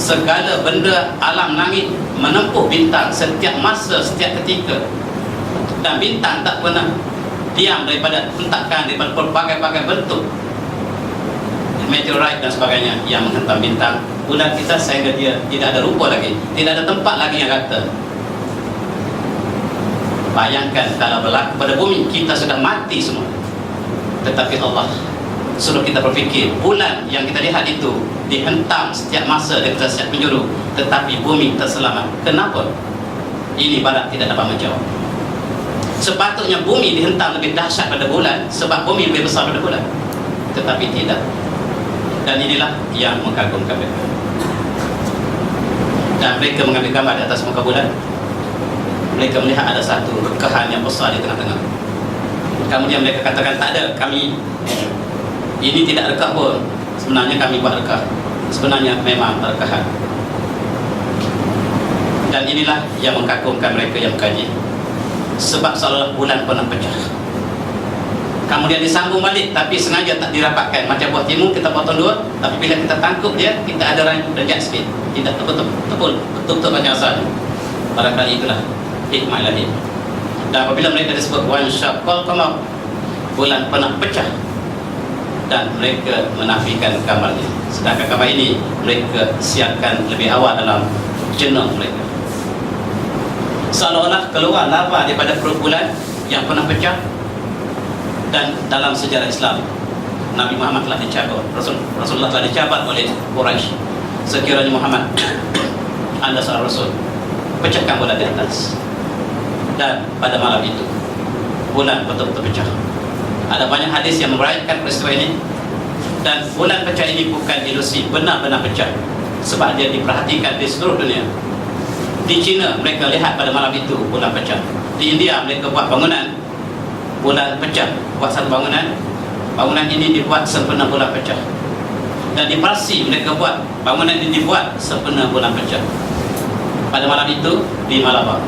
segala benda alam langit menempuh bintang setiap masa, setiap ketika, dan bintang tak pernah diam daripada hentakan, daripada berbagai-bagai bentuk meteorit dan sebagainya yang menghentam bintang bulan kita sehingga dia tidak ada rupa lagi, tidak ada tempat lagi yang rata. Bayangkan kalau berlaku pada bumi, kita sudah mati semua. Tetapi Allah suruh kita berfikir, bulan yang kita lihat itu dihentam setiap masa daripada setiap penjuru, tetapi bumi terselamat. Kenapa? Ini barat tidak dapat menjawab. Sepatutnya bumi dihentam lebih dahsyat pada bulan, sebab bumi lebih besar pada bulan, tetapi tidak. Dan inilah yang mengagumkan mereka. Dan mereka mengambil gambar di atas muka bulan. Mereka melihat ada satu rekahan yang besar di tengah-tengah. Kemudian mereka katakan, tak ada, kami ini tidak rekah pun. Sebenarnya kami buat rekah. Sebenarnya memang rekahan. Dan inilah yang mengagumkan mereka yang mengkaji. Sebab seolah bulan pernah pecah, kemudian disambung balik, tapi sengaja tak dirapatkan. Macam buah timun, kita potong dua, tapi bila kita tangkup dia, kita ada rejak sikit. Tidak betul-betul macam asalnya. Barangkali itulah hikmah ilahi. Dan apabila mereka disebut wan syaqqal qamar, bulan pernah pecah, dan mereka menafikan gambarnya. Sedangkan gambar ini mereka siapkan lebih awal dalam jurnal mereka. Seolah-olah keluar lava daripada perut bulan yang pernah pecah. Dan dalam sejarah Islam, Nabi Muhammad telah dicabar, Rasulullah telah dicabar oleh Quraisy. Sekiranya Muhammad, anda seorang Rasul, pecahkan bulan di atas. Dan pada malam itu bulan betul-betul pecah. Ada banyak hadis yang meraihkan peristiwa ini. Dan bulan pecah ini bukan ilusi, benar-benar pecah, sebab dia diperhatikan di seluruh dunia. Di China mereka lihat pada malam itu bulan pecah. Di India mereka buat bangunan, bulan pecah, buat satu bangunan. Bangunan ini dibuat sempena bulan pecah. Dan di Parsi mereka buat bangunan ini dibuat sempena bulan pecah. Pada malam itu di Malabar,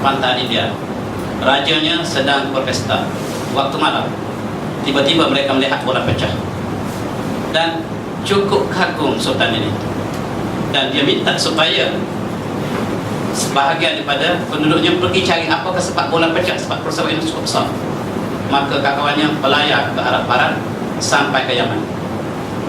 pantai India, rajanya sedang berpesta. Waktu malam, tiba-tiba mereka melihat bulan pecah. Dan cukup kagum sultan ini. Dan dia minta supaya sebahagian daripada penduduknya pergi cari apakah sebab bulan pecah, sebab peristiwa ini cukup besar. Maka kawannya berlayar ke arah barat sampai ke Yaman.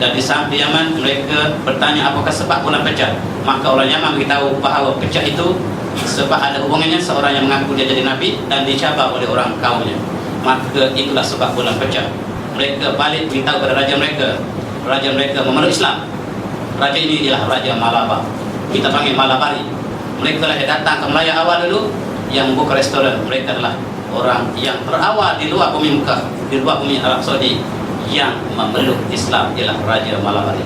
Dan di Yaman mereka bertanya apakah sebab bulan pecah. Maka orang Yaman beritahu bahawa pecah itu sebab ada hubungannya seorang yang mengaku dia jadi Nabi dan dicabar oleh orang kaumnya. Maka itulah sebab bulan pecah. Mereka balik beritahu kepada raja mereka. Raja mereka memeluk Islam. Raja ini ialah Raja Malabar. Kita panggil Malabari. Mereka lah yang datang ke Melaya awal dulu, yang membuka restoran. Mereka adalah orang yang terawal di luar bumi Mekah, di luar bumi Arab Saudi, yang memeluk Islam ialah Raja Malabari.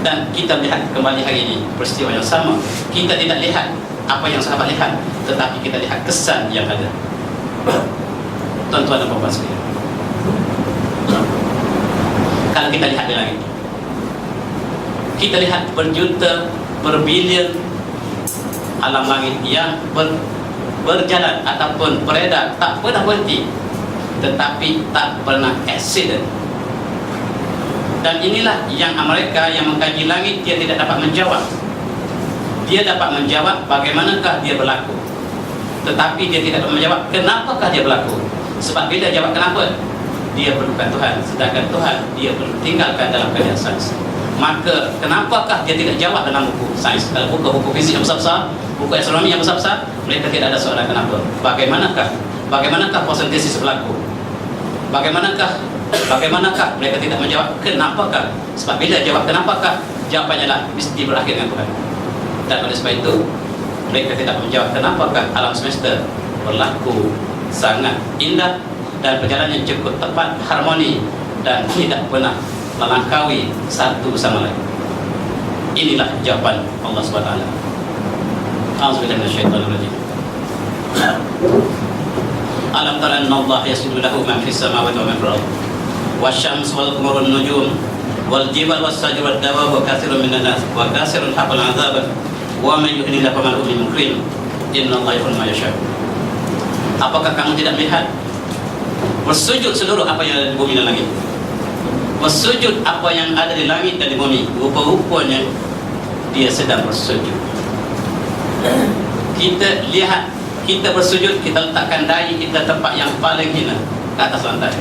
Dan kita lihat kembali hari ini peristiwa yang sama. Kita tidak lihat apa yang sahabat lihat, tetapi kita lihat kesan yang ada. Tuan-tuan dan puan-puan sekalian, kalau kita lihat di langit, kita lihat berjuta, berbilion alam langit yang berjalan ataupun beredar, tak pernah berhenti, tetapi tak pernah accident. Dan inilah yang mereka yang mengkaji langit, dia tidak dapat menjawab. Dia dapat menjawab bagaimanakah dia berlaku, tetapi dia tidak dapat menjawab kenapakah dia berlaku. Sebab bila jawab kenapa, dia perlukan Tuhan. Sedangkan Tuhan dia perlu tinggalkan dalam kajian sains. Maka kenapakah dia tidak jawab dalam buku sains? Kalau buku fisik yang besar-besar, buku astronomi yang besar-besar, mereka tidak ada soalan kenapa. Bagaimanakah fotosintesis berlaku? Bagaimanakah mereka tidak menjawab kenapakah? Sebab bila jawab kenapakah, jawapannya lah mesti berakhir dengan Tuhan. Dan oleh sebab itu mereka tidak menjawab kenapakah alam semesta berlaku sangat indah dan perjalanannya cukup tepat, harmoni, dan tidak pernah melangkaui satu sama lain. Inilah jawapan Allah SWT. A'udzubillahi minasyaitonir rajim. Alam tara anna Allah yasjudu lahu man fis samawati wa man fil ardh wasyamsu wal qamaru wan nujum wal jibal was sajru wad dawab wa katsirun minan nas wa katsirun haqqal 'adzab wa man yuhdilillahu faman huwa mukrim inna Allah yaf'alu ma yasha'. Apakah kamu tidak melihat bersujud seluruh apa yang ada di bumi dan langit? Bersujud apa yang ada di langit dan di bumi. Rupa-rupanya dia sedang bersujud. Kita lihat, kita bersujud, kita letakkan dahi kita tempat yang paling hina, ke atas lantai.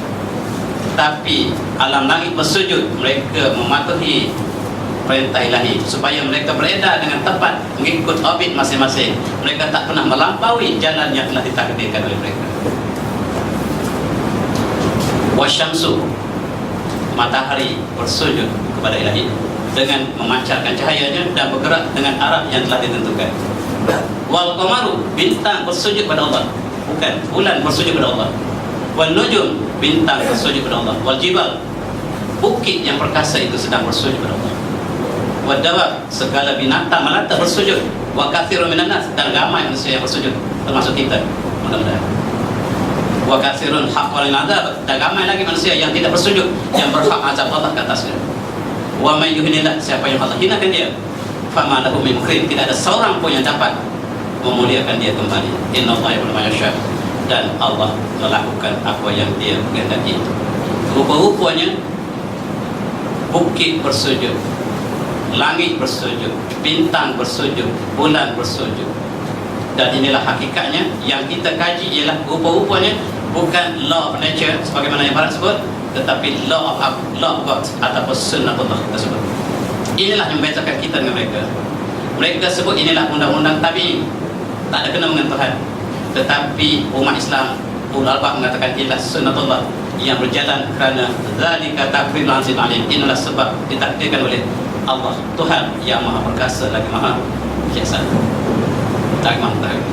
Tapi alam langit bersujud, mereka mematuhi perintah ilahi supaya mereka beredar dengan tepat mengikut orbit masing-masing. Mereka tak pernah melampaui jalan yang telah ditakdirkan oleh mereka. Wasyamsu, matahari bersujud kepada ilahi dengan memancarkan cahayanya dan bergerak dengan arah yang telah ditentukan. Wal qamaru, bintang bersujud kepada Allah, bukan bulan bersujud kepada Allah. Wal nujum, bintang bersujud kepada Allah. Wal jibal, bukit yang perkasa itu sedang bersujud kepada Allah. Wad dawab, segala binatang melata bersujud. Wa katsirun minan nas, dan ramai manusia yang bersujud, termasuk kita mudah-mudahan. Wa katsirun haqqal azab, dan ramai lagi manusia yang tidak bersujud, yang berhak azab Allah ke atasnya. Wa may yuhinillah, siapa yang Allah hinakan dia, fama lahu min mukrim, tidak ada seorang pun yang dapat memuliakan dia kembali. Innallaha yaf'alu ma yasha, dan Allah melakukan apa yang dia kehendaki. Rupa-rupanya bukit bersujud, langit bersujud, bintang bersujud, bulan bersujud. Dan inilah hakikatnya yang kita kaji, ialah rupa-rupanya bukan law of nature sebagaimana yang Barat sebut, tetapi law of God ataupun sunnatullah tersebut. Inilah yang membezakan kita dengan mereka. Mereka sebut inilah undang-undang tabi'in, tak ada kena dengan Tuhan. Tetapi umat Islam, ulul albab mengatakan inilah sunnatullah yang berjalan kerana zalika taqdirul azizul alim. Inilah sebab ditakdirkan oleh Allah, Tuhan yang maha perkasa lagi maha bijaksana, lagi maha mengetahui.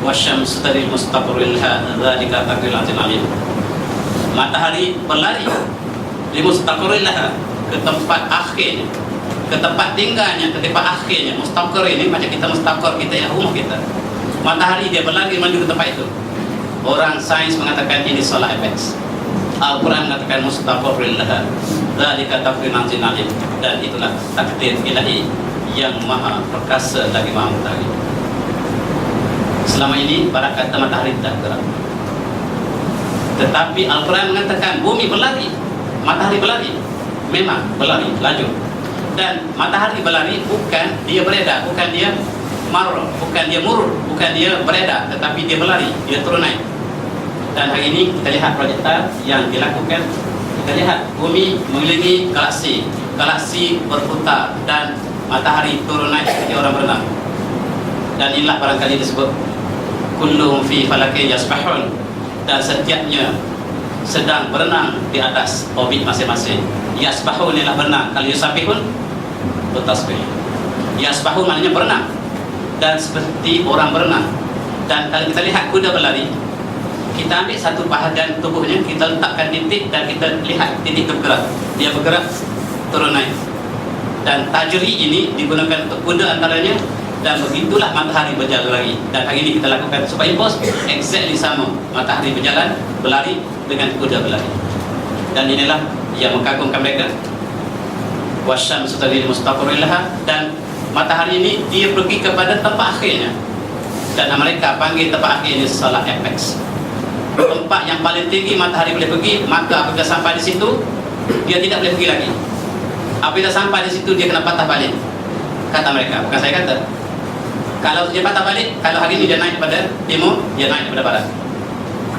Wasyamsu tadri mustaqarrin laha dzalika taqdirul azizul alim. Matahari berlari li mustaqarrin laha, ke tempat akhirnya, ke tempat tinggalnya, ke tempat akhirnya. Mustaqar ini macam kita mustaqar kita yang rumah kita. Matahari dia berlari menuju ke tempat itu. Orang sains mengatakan ini solar effects. Al-Quran mengatakan mustaqarrin laha dzalika taqdirul azizul alim, dan itulah takdir ilahi yang maha perkasa lagi maha mengetahui. Selama ini para kata matahari tidak bergerak, tetapi Al-Quran mengatakan bumi berlari, matahari berlari. Memang berlari, laju. Dan matahari berlari bukan dia beredar, bukan dia marur, bukan dia murur, bukan dia beredar, tetapi dia berlari, dia turun naik. Dan hari ini kita lihat projektor yang dilakukan. Kita lihat bumi mengelilingi galaksi, galaksi berputar, dan matahari turun naik seperti orang berenang. Dan inilah barangkali disebut kullum fi falakin yasbahun, dan setiapnya sedang berenang di atas orbit masing-masing. Yasbahun ialah berenang. Kalau yusabihun, bertasbih. Yasbahun maknanya berenang, dan seperti orang berenang. Dan kalau kita lihat kuda berlari, kita ambil satu bahagian tubuhnya, kita letakkan titik, dan kita lihat titik itu bergerak. Dia bergerak, turun naik. Dan tajri ini digunakan untuk kuda antaranya. Dan begitulah matahari berjalan lagi. Dan hari ini kita lakukan superimpose exactly sama. Matahari berjalan, berlari dengan kuda berlari. Dan inilah yang mengagumkan mereka. Wasyamsu tadri mustaqarrin laha, dan matahari ini dia pergi kepada tempat akhirnya. Dan mereka panggil tempat akhir ini solar apex. Tempat yang paling tinggi matahari boleh pergi, maka apabila sampai di situ dia tidak boleh pergi lagi. Apabila sampai di situ dia kena patah balik, kata mereka, bukan saya kata. Kalau dia patah balik, kalau hari ini dia naik kepada timur, dia naik kepada barat.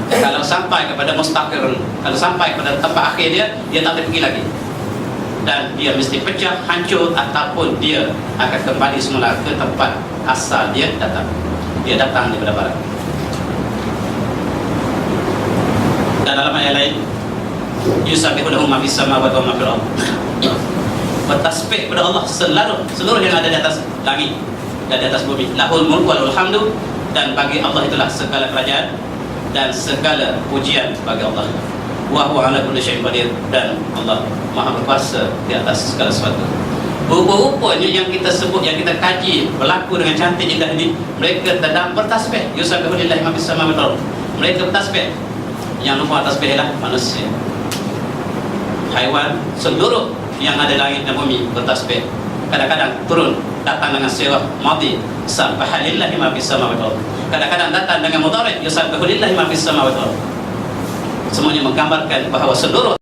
Kalau sampai kepada mustaqir, kalau sampai kepada tempat akhir dia tak boleh pergi lagi. Dan dia mesti pecah, hancur, ataupun dia akan kembali semula ke tempat asal dia datang. Dia datang daripada barat. Dan dalam ayat lain, yusabbihu lahu ma fis samawati wa ma fil ardh. Bertasbih kepada Allah seluruh yang ada di atas langit dan di atas bumi. Lahul mulku wa lahul hamdu, dan bagi Allah itulah segala kerajaan dan segala pujian bagi Allah. Wa huwa ala kulli syai'in qadir, dan Allah Maha berkuasa di atas segala sesuatu. Rupa-rupanya yang kita sebut, yang kita kaji berlaku dengan cantik indah ini, mereka sedang bertasbih. Yusabbihu lillahi ma fis samawati wal ardh. Mereka bertasbih. Yang lupa tasbih ialah manusia, haiwan, seluruh yang ada langit dan bumi bertasbih. Kadang-kadang turun datang dengan sirah madhi, sabbaha lillahi ma fis samawati wal ardh. Kadang-kadang datang dengan mudhari', yusabbihu lillahi ma fis samawati wal ardh. Semuanya menggambarkan bahawa seluruh